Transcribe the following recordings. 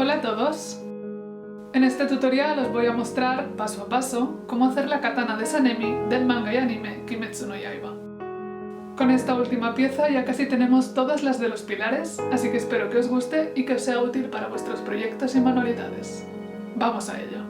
Hola a todos. En este tutorial os voy a mostrar paso a paso cómo hacer la katana de Sanemi del manga y anime Kimetsu no Yaiba. Con esta última pieza ya casi tenemos todas las de los pilares, así que espero que os guste y que os sea útil para vuestros proyectos y manualidades. ¡Vamos a ello!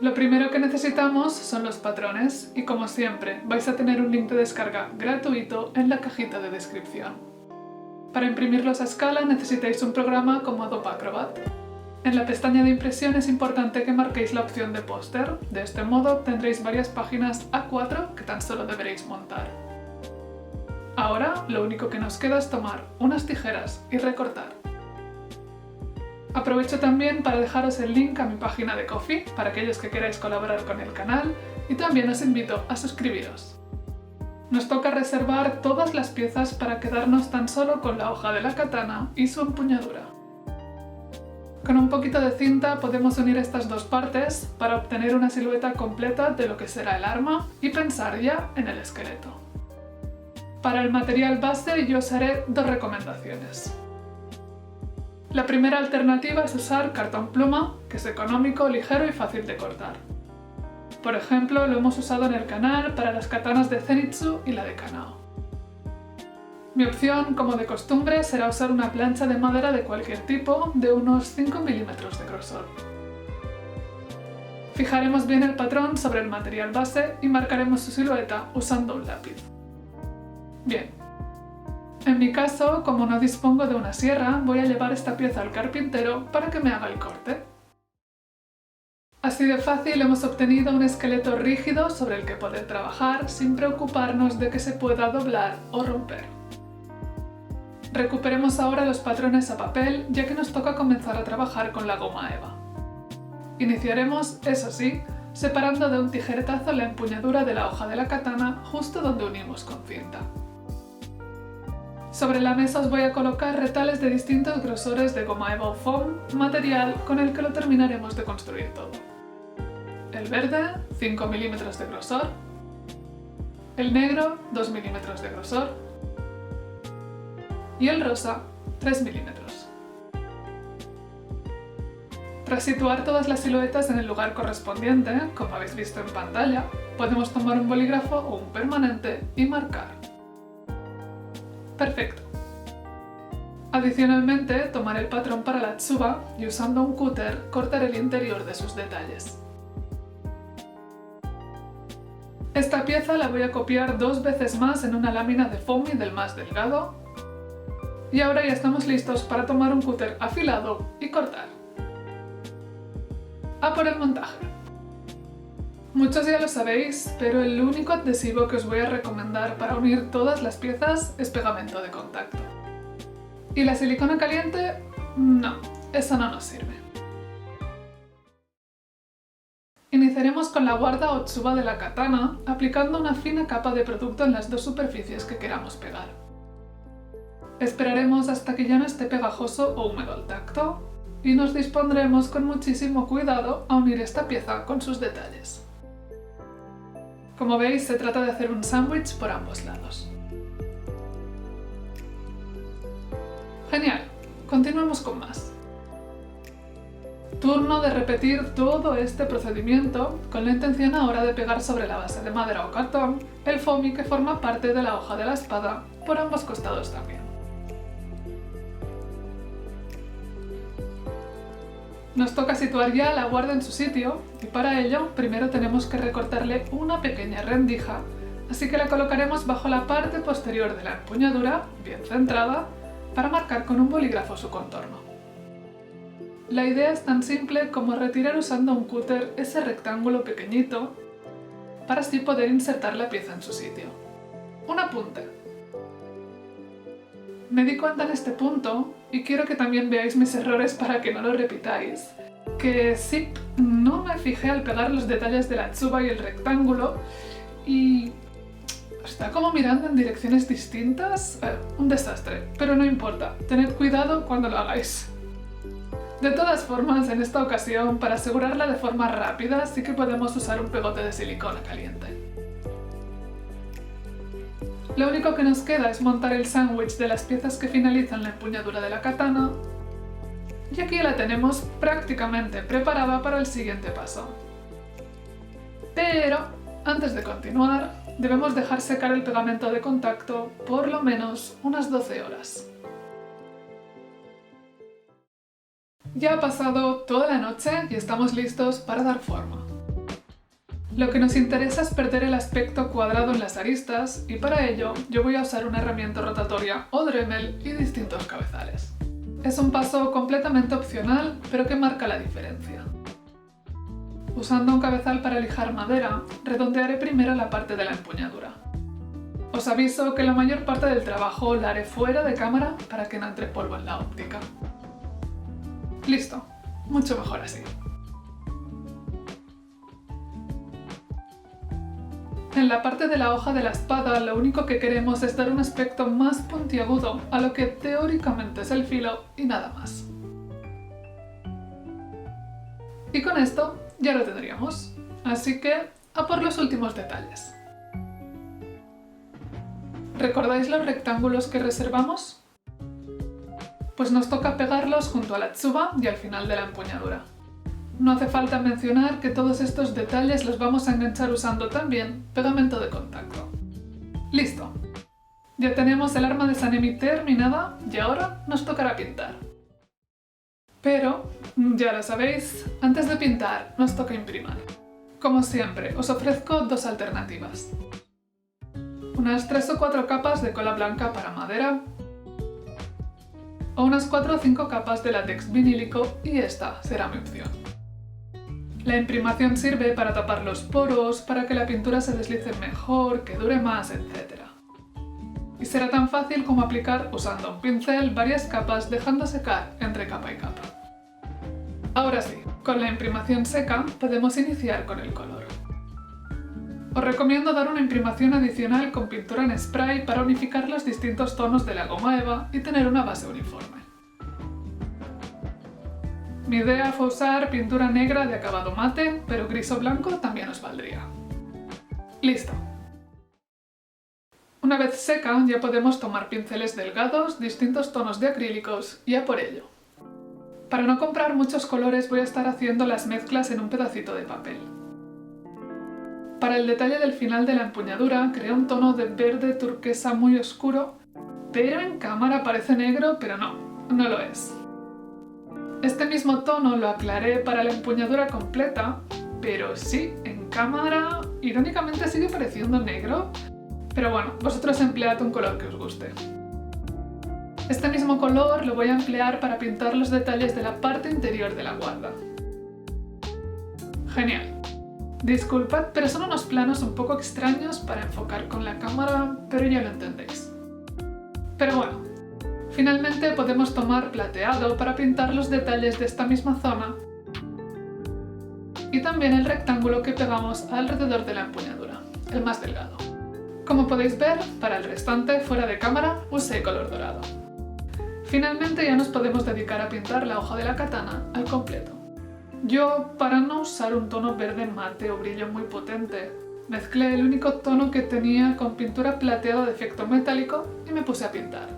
Lo primero que necesitamos son los patrones y, como siempre, vais a tener un link de descarga gratuito en la cajita de descripción. Para imprimirlos a escala necesitáis un programa como Adobe Acrobat. En la pestaña de impresión es importante que marquéis la opción de póster, de este modo tendréis varias páginas A4 que tan solo deberéis montar. Ahora lo único que nos queda es tomar unas tijeras y recortar. Aprovecho también para dejaros el link a mi página de Ko-fi para aquellos que queráis colaborar con el canal y también os invito a suscribiros. Nos toca reservar todas las piezas para quedarnos tan solo con la hoja de la katana y su empuñadura. Con un poquito de cinta podemos unir estas dos partes para obtener una silueta completa de lo que será el arma y pensar ya en el esqueleto. Para el material base yo os haré dos recomendaciones. La primera alternativa es usar cartón pluma, que es económico, ligero y fácil de cortar. Por ejemplo, lo hemos usado en el canal para las katanas de Zenitsu y la de Kanao. Mi opción, como de costumbre, será usar una plancha de madera de cualquier tipo de unos 5 milímetros de grosor. Fijaremos bien el patrón sobre el material base y marcaremos su silueta usando un lápiz. Bien. En mi caso, como no dispongo de una sierra, voy a llevar esta pieza al carpintero para que me haga el corte. Así de fácil hemos obtenido un esqueleto rígido sobre el que poder trabajar sin preocuparnos de que se pueda doblar o romper. Recuperemos ahora los patrones a papel, ya que nos toca comenzar a trabajar con la goma eva. Iniciaremos, eso sí, separando de un tijeretazo la empuñadura de la hoja de la katana justo donde unimos con cinta. Sobre la mesa os voy a colocar retales de distintos grosores de goma eva o foam, material con el que lo terminaremos de construir todo. El verde, 5 milímetros de grosor. El negro, 2 milímetros de grosor. Y el rosa, 3 milímetros. Tras situar todas las siluetas en el lugar correspondiente, como habéis visto en pantalla, podemos tomar un bolígrafo o un permanente y marcar. Perfecto. Adicionalmente, tomaré el patrón para la tsuba y usando un cúter cortaré el interior de sus detalles. Esta pieza la voy a copiar 2 veces más en una lámina de foamy del más delgado. Y ahora ya estamos listos para tomar un cúter afilado y cortar. A por el montaje. Muchos ya lo sabéis, pero el único adhesivo que os voy a recomendar para unir todas las piezas es pegamento de contacto. ¿Y la silicona caliente? No, esa no nos sirve. Iniciaremos con la guarda o tsuba de la katana, aplicando una fina capa de producto en las dos superficies que queramos pegar. Esperaremos hasta que ya no esté pegajoso o húmedo al tacto, y nos dispondremos con muchísimo cuidado a unir esta pieza con sus detalles. Como veis, se trata de hacer un sándwich por ambos lados. Genial, continuemos con más. Turno de repetir todo este procedimiento con la intención ahora de pegar sobre la base de madera o cartón el foamy que forma parte de la hoja de la espada por ambos costados también. Nos toca situar ya la guarda en su sitio y para ello primero tenemos que recortarle una pequeña rendija, así que la colocaremos bajo la parte posterior de la empuñadura, bien centrada, para marcar con un bolígrafo su contorno. La idea es tan simple como retirar usando un cúter ese rectángulo pequeñito para así poder insertar la pieza en su sitio. Un apunte. Me di cuenta en este punto, y quiero que también veáis mis errores para que no lo repitáis, que sí, no me fijé al pegar los detalles de la tsuba y el rectángulo, y está como mirando en direcciones distintas. Un desastre, pero no importa, tened cuidado cuando lo hagáis. De todas formas, en esta ocasión, para asegurarla de forma rápida, sí que podemos usar un pegote de silicona caliente. Lo único que nos queda es montar el sándwich de las piezas que finalizan la empuñadura de la katana, y aquí la tenemos prácticamente preparada para el siguiente paso. Pero, antes de continuar, debemos dejar secar el pegamento de contacto por lo menos unas 12 horas. Ya ha pasado toda la noche y estamos listos para dar forma. Lo que nos interesa es perder el aspecto cuadrado en las aristas y para ello yo voy a usar una herramienta rotatoria o Dremel y distintos cabezales. Es un paso completamente opcional, pero que marca la diferencia. Usando un cabezal para lijar madera, redondearé primero la parte de la empuñadura. Os aviso que la mayor parte del trabajo la haré fuera de cámara para que no entre polvo en la óptica. Listo, mucho mejor así. En la parte de la hoja de la espada lo único que queremos es dar un aspecto más puntiagudo a lo que teóricamente es el filo y nada más. Y con esto ya lo tendríamos, así que a por los últimos detalles. ¿Recordáis los rectángulos que reservamos? Pues nos toca pegarlos junto a la tsuba y al final de la empuñadura. No hace falta mencionar que todos estos detalles los vamos a enganchar usando también pegamento de contacto. ¡Listo! Ya tenemos el arma de Sanemi terminada y ahora nos tocará pintar. Pero, ya lo sabéis, antes de pintar nos toca imprimir. Como siempre, os ofrezco dos alternativas. Unas 3 o 4 capas de cola blanca para madera, o unas 4 o 5 capas de látex vinílico y esta será mi opción. La imprimación sirve para tapar los poros, para que la pintura se deslice mejor, que dure más, etc. Y será tan fácil como aplicar usando un pincel varias capas dejando secar entre capa y capa. Ahora sí, con la imprimación seca podemos iniciar con el color. Os recomiendo dar una imprimación adicional con pintura en spray para unificar los distintos tonos de la goma eva y tener una base uniforme. Mi idea fue usar pintura negra de acabado mate, pero gris o blanco también os valdría. ¡Listo! Una vez seca ya podemos tomar pinceles delgados, distintos tonos de acrílicos y a por ello. Para no comprar muchos colores voy a estar haciendo las mezclas en un pedacito de papel. Para el detalle del final de la empuñadura creé un tono de verde turquesa muy oscuro, pero en cámara parece negro, pero no lo es. Este mismo tono lo aclaré para la empuñadura completa, pero sí, en cámara irónicamente sigue pareciendo negro, pero bueno, vosotros emplead un color que os guste. Este mismo color lo voy a emplear para pintar los detalles de la parte interior de la guarda. Genial. Disculpad, pero son unos planos un poco extraños para enfocar con la cámara, pero ya lo entendéis. Pero bueno, finalmente podemos tomar plateado para pintar los detalles de esta misma zona y también el rectángulo que pegamos alrededor de la empuñadura, el más delgado. Como podéis ver, para el restante, fuera de cámara, usé color dorado. Finalmente ya nos podemos dedicar a pintar la hoja de la katana al completo. Yo, para no usar un tono verde mate o brillo muy potente, mezclé el único tono que tenía con pintura plateada de efecto metálico y me puse a pintar.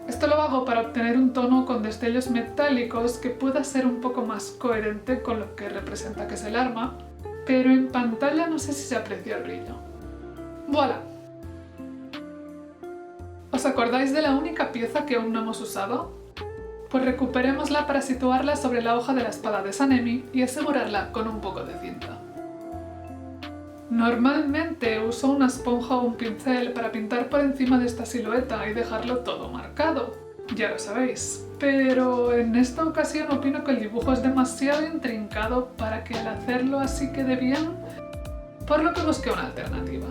Esto lo hago para obtener un tono con destellos metálicos que pueda ser un poco más coherente con lo que representa que es el arma, pero en pantalla no sé si se aprecia el brillo. ¡Voilà! ¿Os acordáis de la única pieza que aún no hemos usado? Pues recuperémosla para situarla sobre la hoja de la espada de Sanemi y asegurarla con un poco de cinta. Normalmente uso una esponja o un pincel para pintar por encima de esta silueta y dejarlo todo marcado, ya lo sabéis, pero en esta ocasión opino que el dibujo es demasiado intrincado para que al hacerlo así quede bien, por lo que busqué una alternativa.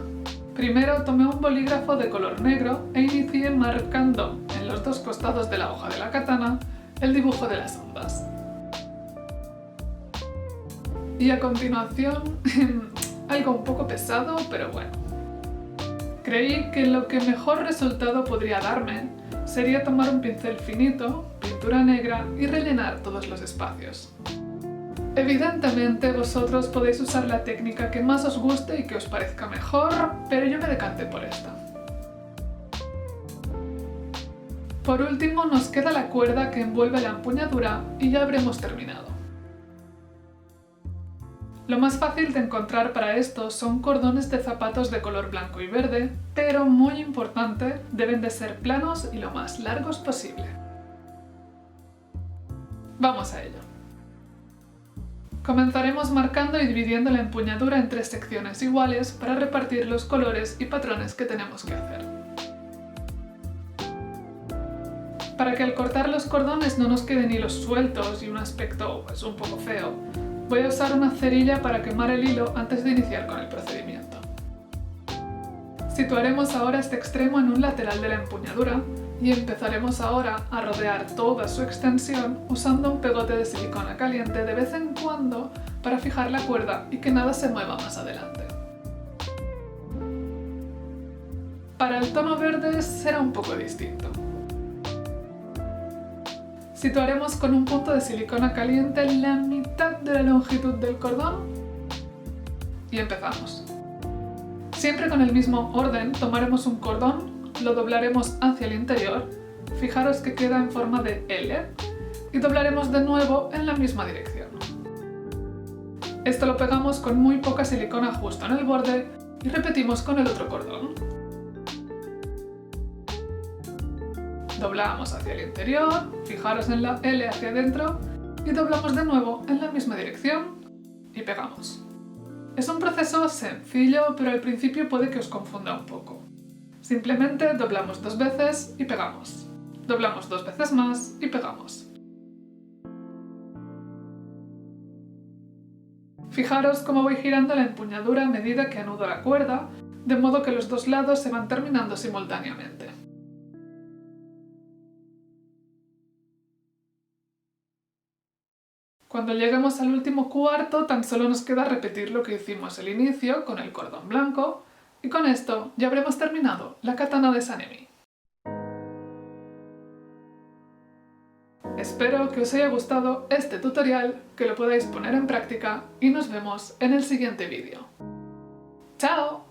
Primero tomé un bolígrafo de color negro e inicié marcando en los dos costados de la hoja de la katana el dibujo de las ondas. Y a continuación, algo un poco pesado, pero bueno. Creí que lo que mejor resultado podría darme sería tomar un pincel finito, pintura negra y rellenar todos los espacios. Evidentemente vosotros podéis usar la técnica que más os guste y que os parezca mejor, pero yo me decanté por esta. Por último nos queda la cuerda que envuelve la empuñadura y ya habremos terminado. Lo más fácil de encontrar para esto son cordones de zapatos de color blanco y verde, pero muy importante, deben de ser planos y lo más largos posible. Vamos a ello. Comenzaremos marcando y dividiendo la empuñadura en 3 secciones iguales para repartir los colores y patrones que tenemos que hacer. Para que al cortar los cordones no nos queden hilos sueltos y un aspecto un poco feo, voy a usar una cerilla para quemar el hilo antes de iniciar con el procedimiento. Situaremos ahora este extremo en un lateral de la empuñadura y empezaremos ahora a rodear toda su extensión usando un pegote de silicona caliente de vez en cuando para fijar la cuerda y que nada se mueva más adelante. Para el tono verde será un poco distinto. Situaremos con un punto de silicona caliente la mitad de la longitud del cordón y empezamos. Siempre con el mismo orden tomaremos un cordón, lo doblaremos hacia el interior, fijaros que queda en forma de L, y doblaremos de nuevo en la misma dirección. Esto lo pegamos con muy poca silicona justo en el borde y repetimos con el otro cordón. Doblamos hacia el interior, fijaros en la L hacia adentro y doblamos de nuevo en la misma dirección y pegamos. Es un proceso sencillo, pero al principio puede que os confunda un poco. Simplemente doblamos 2 veces y pegamos. Doblamos 2 veces más y pegamos. Fijaros cómo voy girando la empuñadura a medida que anudo la cuerda, de modo que los 2 lados se van terminando simultáneamente. Cuando lleguemos al último cuarto, tan solo nos queda repetir lo que hicimos al inicio con el cordón blanco, y con esto ya habremos terminado la katana de Sanemi. Espero que os haya gustado este tutorial, que lo podáis poner en práctica y nos vemos en el siguiente vídeo. ¡Chao!